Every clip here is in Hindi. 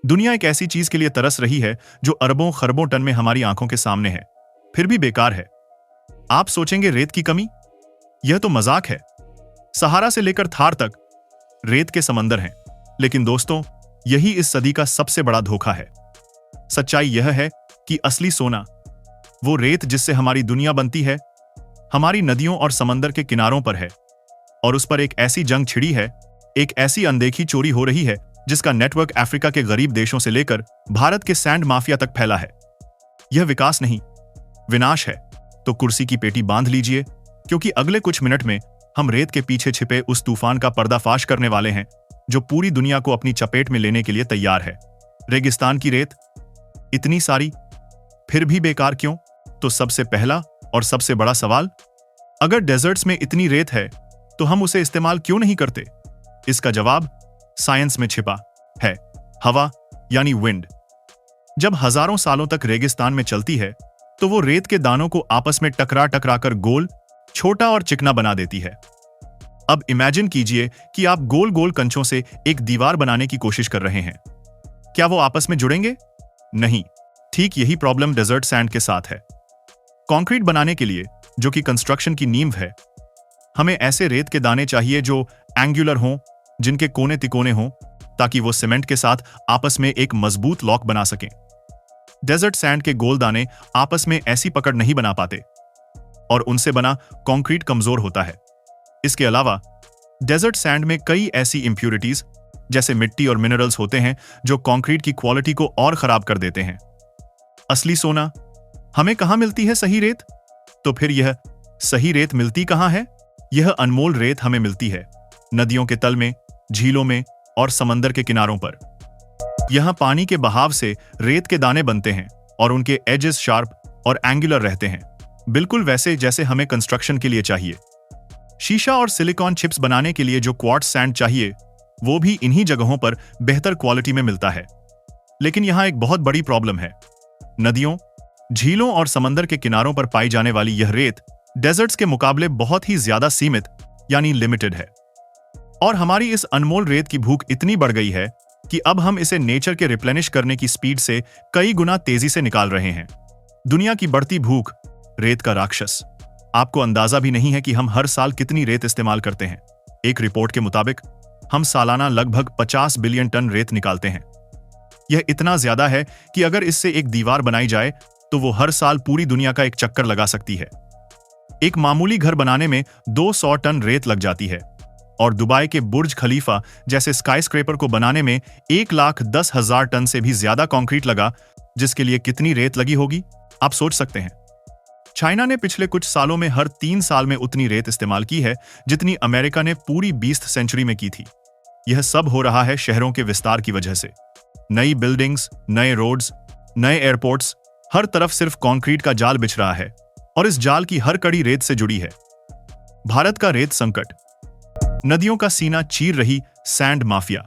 दुनिया एक ऐसी चीज के लिए तरस रही है जो अरबों खरबों टन में हमारी आंखों के सामने है, फिर भी बेकार है। आप सोचेंगे रेत की कमी? यह तो मजाक है। सहारा से लेकर थार तक रेत के समंदर हैं। लेकिन दोस्तों, यही इस सदी का सबसे बड़ा धोखा है। सच्चाई यह है कि असली सोना, वो रेत जिससे हमारी दुनिया बनती है, हमारी नदियों और समंदर के किनारों पर है। और उस पर एक ऐसी जंग छिड़ी है, एक ऐसी अनदेखी चोरी हो रही है जिसका नेटवर्क अफ्रीका के गरीब देशों से लेकर भारत के सैंड माफिया तक फैला है। यह विकास नहीं, विनाश है। तो कुर्सी की पेटी बांध लीजिए, क्योंकि अगले कुछ मिनट में हम रेत के पीछे छिपे उस तूफान का पर्दाफाश करने वाले हैं जो पूरी दुनिया को अपनी चपेट में लेने के लिए तैयार है। रेगिस्तान की रेत, इतनी सारी, फिर भी बेकार क्यों? तो सबसे पहला और सबसे बड़ा सवाल, अगर डेजर्ट्स में इतनी रेत है तो हम उसे इस्तेमाल क्यों नहीं करते? इसका जवाब साइंस में छिपा है, हवा यानी विंड। जब हजारों सालों तक रेगिस्तान में चलती है तो वो रेत के दानों को आपस में टकरा टकरा कर गोल, छोटा और चिकना बना देती है। अब इमेजिन कीजिए कि आप गोल गोल कंचों से एक दीवार बनाने की कोशिश कर रहे हैं। क्या वो आपस में जुड़ेंगे? नहीं। ठीक यही प्रॉब्लम डेजर्ट सैंड के साथ है। कंक्रीट बनाने के लिए, जो कि कंस्ट्रक्शन की नींव है, हमें ऐसे रेत के दाने चाहिए जो एंगुलर हों, जिनके कोने तिकोने हों, ताकि वो सीमेंट के साथ आपस में एक मजबूत लॉक बना सकें। डेजर्ट सैंड के गोल दाने आपस में ऐसी पकड़ नहीं बना पाते और उनसे बना कंक्रीट कमजोर होता है। इसके अलावा डेजर्ट सैंड में कई ऐसी इंप्यूरिटीज जैसे मिट्टी और मिनरल्स होते हैं जो कंक्रीट की क्वालिटी को और खराब कर देते हैं। असली सोना, हमें कहां मिलती है सही रेत? तो फिर यह सही रेत मिलती कहां है? यह अनमोल रेत हमें मिलती है नदियों के तल में, झीलों में और समंदर के किनारों पर। यहां पानी के बहाव से रेत के दाने बनते हैं और उनके एजेस शार्प और एंगुलर रहते हैं, बिल्कुल वैसे जैसे हमें कंस्ट्रक्शन के लिए चाहिए। शीशा और सिलिकॉन चिप्स बनाने के लिए जो क्वार्ट्ज सैंड चाहिए, वो भी इन्हीं जगहों पर बेहतर क्वालिटी में मिलता है। लेकिन यहां एक बहुत बड़ी प्रॉब्लम है। नदियों, झीलों और समंदर के किनारों पर पाई जाने वाली यह रेत डेजर्ट्स के मुकाबले बहुत ही ज्यादा सीमित यानी लिमिटेड है। और हमारी इस अनमोल रेत की भूख इतनी बढ़ गई है कि अब हम इसे नेचर के रिप्लेनिश करने की स्पीड से कई गुना तेजी से निकाल रहे हैं। दुनिया की बढ़ती भूख, रेत का राक्षस। आपको अंदाजा भी नहीं है कि हम हर साल कितनी रेत इस्तेमाल करते हैं। एक रिपोर्ट के मुताबिक हम सालाना लगभग 50 बिलियन टन रेत निकालते हैं। यह इतना ज्यादा है कि अगर इससे एक दीवार बनाई जाए तो वो हर साल पूरी दुनिया का एक चक्कर लगा सकती है। एक मामूली घर बनाने में 200 टन रेत लग जाती है और दुबई के बुर्ज खलीफा जैसे स्काईस्क्रेपर को बनाने में 1,10,000 टन से भी ज्यादा कंक्रीट लगा, जिसके लिए कितनी रेत लगी होगी आप सोच सकते हैं। चाइना ने पिछले कुछ सालों में हर 3 साल में उतनी रेत इस्तेमाल की है जितनी अमेरिका ने पूरी 20वीं सेंचुरी में की थी। यह सब हो रहा है शहरों के विस्तार की वजह से। नई बिल्डिंग्स, नए रोड्स, नए एयरपोर्ट्स, हर तरफ सिर्फ कंक्रीट का जाल बिछ रहा है और इस जाल की हर कड़ी रेत से जुड़ी है। भारत का रेत संकट, नदियों का सीना चीर रही सैंड माफिया।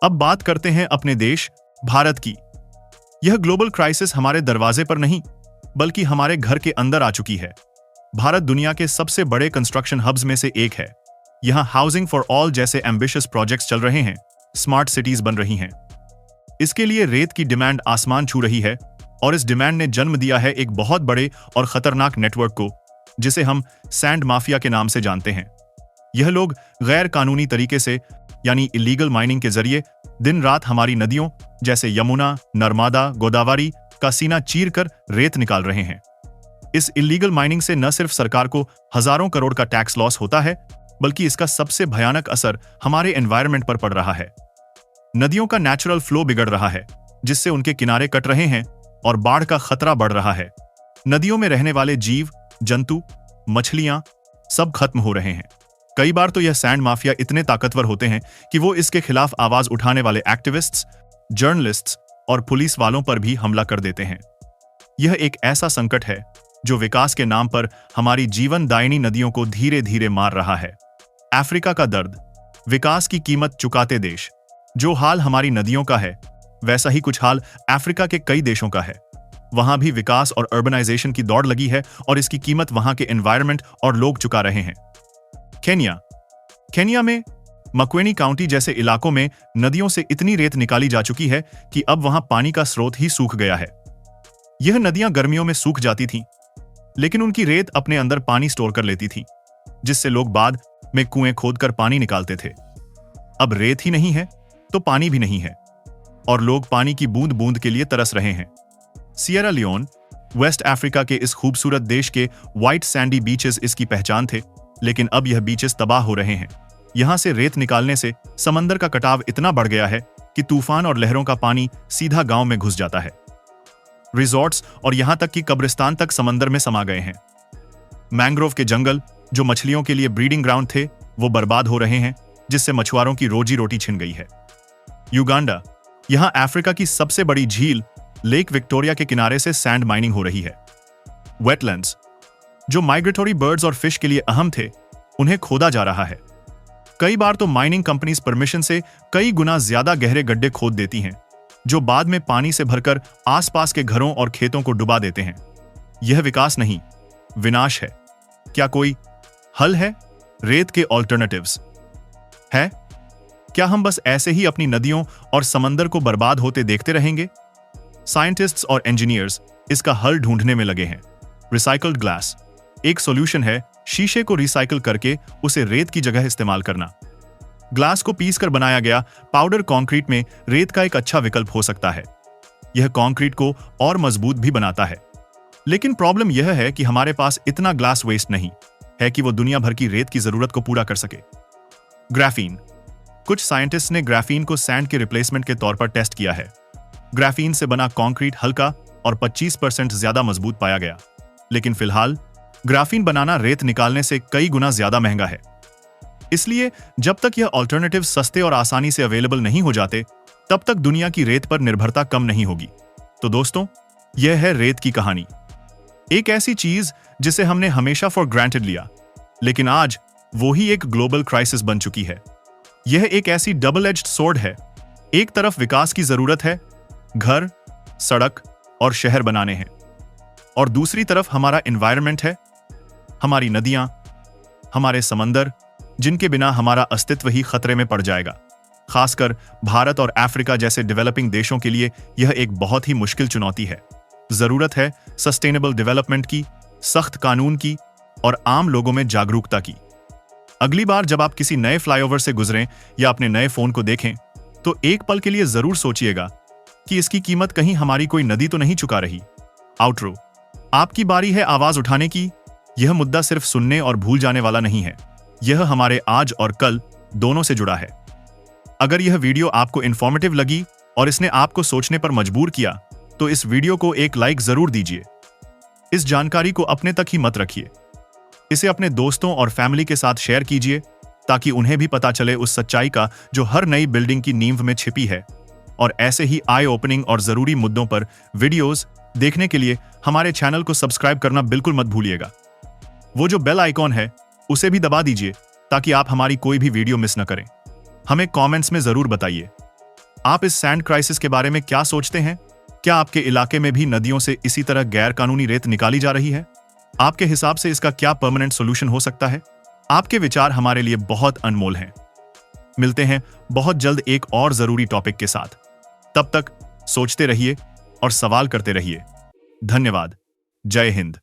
अब बात करते हैं अपने देश भारत की। यह ग्लोबल क्राइसिस हमारे दरवाजे पर नहीं, बल्कि हमारे घर के अंदर आ चुकी है। भारत दुनिया के सबसे बड़े कंस्ट्रक्शन हब्स में से एक है। यहां हाउसिंग फॉर ऑल जैसे एम्बिशियस प्रोजेक्ट्स चल रहे हैं, स्मार्ट सिटीज बन रही हैं। इसके लिए रेत की डिमांड आसमान छू रही है और इस डिमांड ने जन्म दिया है एक बहुत बड़े और खतरनाक नेटवर्क को, जिसे हम सैंड माफिया के नाम से जानते हैं। यह लोग गैर कानूनी तरीके से यानी इलीगल माइनिंग के जरिए दिन रात हमारी नदियों जैसे यमुना, नर्मदा, गोदावरी का सीना चीर कर रेत निकाल रहे हैं। इस इलीगल माइनिंग से न सिर्फ सरकार को हजारों करोड़ का टैक्स लॉस होता है, बल्कि इसका सबसे भयानक असर हमारे एनवायरनमेंट पर पड़ रहा है। नदियों का नेचुरल फ्लो बिगड़ रहा है, जिससे उनके किनारे कट रहे हैं और बाढ़ का खतरा बढ़ रहा है। नदियों में रहने वाले जीव, जंतु, मछलियां सब खत्म हो रहे हैं। कई बार तो यह सैंड माफिया इतने ताकतवर होते हैं कि वो इसके खिलाफ आवाज उठाने वाले एक्टिविस्ट्स, जर्नलिस्ट्स और पुलिस वालों पर भी हमला कर देते हैं। यह एक ऐसा संकट है जो विकास के नाम पर हमारी जीवनदायिनी नदियों को धीरे धीरे मार रहा है। अफ्रीका का दर्द, विकास की कीमत चुकाते देश। जो हाल हमारी नदियों का है, वैसा ही कुछ हाल अफ्रीका के कई देशों का है। वहां भी विकास और अर्बनाइजेशन की दौड़ लगी है और इसकी कीमत वहां के एनवायरनमेंट और लोग चुका रहे हैं। केन्या में मक्वेनी काउंटी जैसे इलाकों में नदियों से इतनी रेत निकाली जा चुकी है कि अब वहां पानी का स्रोत ही सूख गया है। यह नदियां गर्मियों में सूख जाती थीं, लेकिन उनकी रेत अपने अंदर पानी स्टोर कर लेती थी, जिससे लोग बाद में कुएं खोदकर पानी निकालते थे। अब रेत ही नहीं है तो पानी भी नहीं है और लोग पानी की बूंद बूंद के लिए तरस रहे हैं। सिएरा लियोन, वेस्ट अफ्रीका के इस खूबसूरत देश के व्हाइट सैंडी बीचेस इसकी पहचान थे, लेकिन अब यह बीचेस तबाह हो रहे हैं। यहां से रेत निकालने से समंदर का कटाव इतना बढ़ गया है कि तूफान और लहरों का पानी सीधा गांव में घुस जाता है। रिजॉर्ट्स और यहां तक कि कब्रिस्तान तक समंदर में समा गए हैं। मैंग्रोव के जंगल, जो मछलियों के लिए ब्रीडिंग ग्राउंड थे, वो बर्बाद हो रहे हैं, जिससे मछुआरों की रोजी रोटी छिन गई है। युगांडा, यहां अफ्रीका की सबसे बड़ी झील लेक विक्टोरिया के किनारे से सैंड माइनिंग हो रही है। वेटलैंड्स, जो माइग्रेटोरी बर्ड्स और फिश के लिए अहम थे, उन्हें खोदा जा रहा है। कई बार तो माइनिंग कंपनीज परमिशन से कई गुना ज्यादा गहरे गड्ढे खोद देती हैं, जो बाद में पानी से भरकर आसपास के घरों और खेतों को डुबा देते हैं। यह विकास नहीं, विनाश है। क्या कोई हल है? रेत के ऑल्टरनेटिव्स है? क्या हम बस ऐसे ही अपनी नदियों और समंदर को बर्बाद होते देखते रहेंगे? साइंटिस्ट्स और इंजीनियर्स इसका हल ढूंढने में लगे हैं। रिसाइकल्ड ग्लास एक सॉल्यूशन है। शीशे को रिसाइकल करके उसे रेत की जगह इस्तेमाल करना। ग्लास को पीसकर बनाया गया पाउडर कंक्रीट में रेत का एक अच्छा विकल्प हो सकता है। यह कंक्रीट को और मजबूत भी बनाता है। लेकिन प्रॉब्लम यह है कि हमारे पास इतना ग्लास वेस्ट नहीं है कि वो दुनिया भर की रेत की जरूरत को पूरा कर सके। ग्राफीन, कुछ साइंटिस्ट ने ग्राफीन को सैंड के रिप्लेसमेंट के तौर पर टेस्ट किया है। ग्राफीन से बना कंक्रीट हल्का और 25% ज्यादा मजबूत पाया गया, लेकिन फिलहाल ग्राफीन बनाना रेत निकालने से कई गुना ज्यादा महंगा है। इसलिए जब तक यह ऑल्टरनेटिव सस्ते और आसानी से अवेलेबल नहीं हो जाते, तब तक दुनिया की रेत पर निर्भरता कम नहीं होगी। तो दोस्तों, यह है रेत की कहानी। एक ऐसी चीज जिसे हमने हमेशा फॉर ग्रांटेड लिया, लेकिन आज वो ही एक ग्लोबल क्राइसिस बन चुकी है। यह एक ऐसी डबल एज्ड स्वॉर्ड है। एक तरफ विकास की जरूरत है, घर, सड़क और शहर बनाने हैं, और दूसरी तरफ हमारा एनवायरनमेंट है, हमारी नदियां, हमारे समंदर, जिनके बिना हमारा अस्तित्व ही खतरे में पड़ जाएगा। खासकर भारत और अफ्रीका जैसे डेवलपिंग देशों के लिए यह एक बहुत ही मुश्किल चुनौती है। जरूरत है सस्टेनेबल डेवलपमेंट की, सख्त कानून की और आम लोगों में जागरूकता की। अगली बार जब आप किसी नए फ्लाईओवर से गुजरें या अपने नए फोन को देखें, तो एक पल के लिए जरूर सोचिएगा कि इसकी कीमत कहीं हमारी कोई नदी तो नहीं चुका रही। आउटरो, आपकी बारी है आवाज उठाने की। यह मुद्दा सिर्फ सुनने और भूल जाने वाला नहीं है, यह हमारे आज और कल दोनों से जुड़ा है। अगर यह वीडियो आपको इंफॉर्मेटिव लगी और इसने आपको सोचने पर मजबूर किया, तो इस वीडियो को एक लाइक जरूर दीजिए। इस जानकारी को अपने तक ही मत रखिए, इसे अपने दोस्तों और फैमिली के साथ शेयर कीजिए, ताकि उन्हें भी पता चले उस सच्चाई का जो हर नई बिल्डिंग की नींव में छिपी है। और ऐसे ही आई ओपनिंग और जरूरी मुद्दों पर वीडियोस देखने के लिए हमारे चैनल को सब्सक्राइब करना बिल्कुल मत भूलिएगा। वो जो बेल आइकॉन है उसे भी दबा दीजिए, ताकि आप हमारी कोई भी वीडियो मिस न करें। हमें कमेंट्स में जरूर बताइए, आप इस सैंड क्राइसिस के बारे में क्या सोचते हैं? क्या आपके इलाके में भी नदियों से इसी तरह गैर कानूनी रेत निकाली जा रही है? आपके हिसाब से इसका क्या परमानेंट सॉल्यूशन हो सकता है? आपके विचार हमारे लिए बहुत अनमोल हैं। मिलते हैं बहुत जल्द एक और जरूरी टॉपिक के साथ। तब तक सोचते रहिए और सवाल करते रहिए। धन्यवाद। जय हिंद।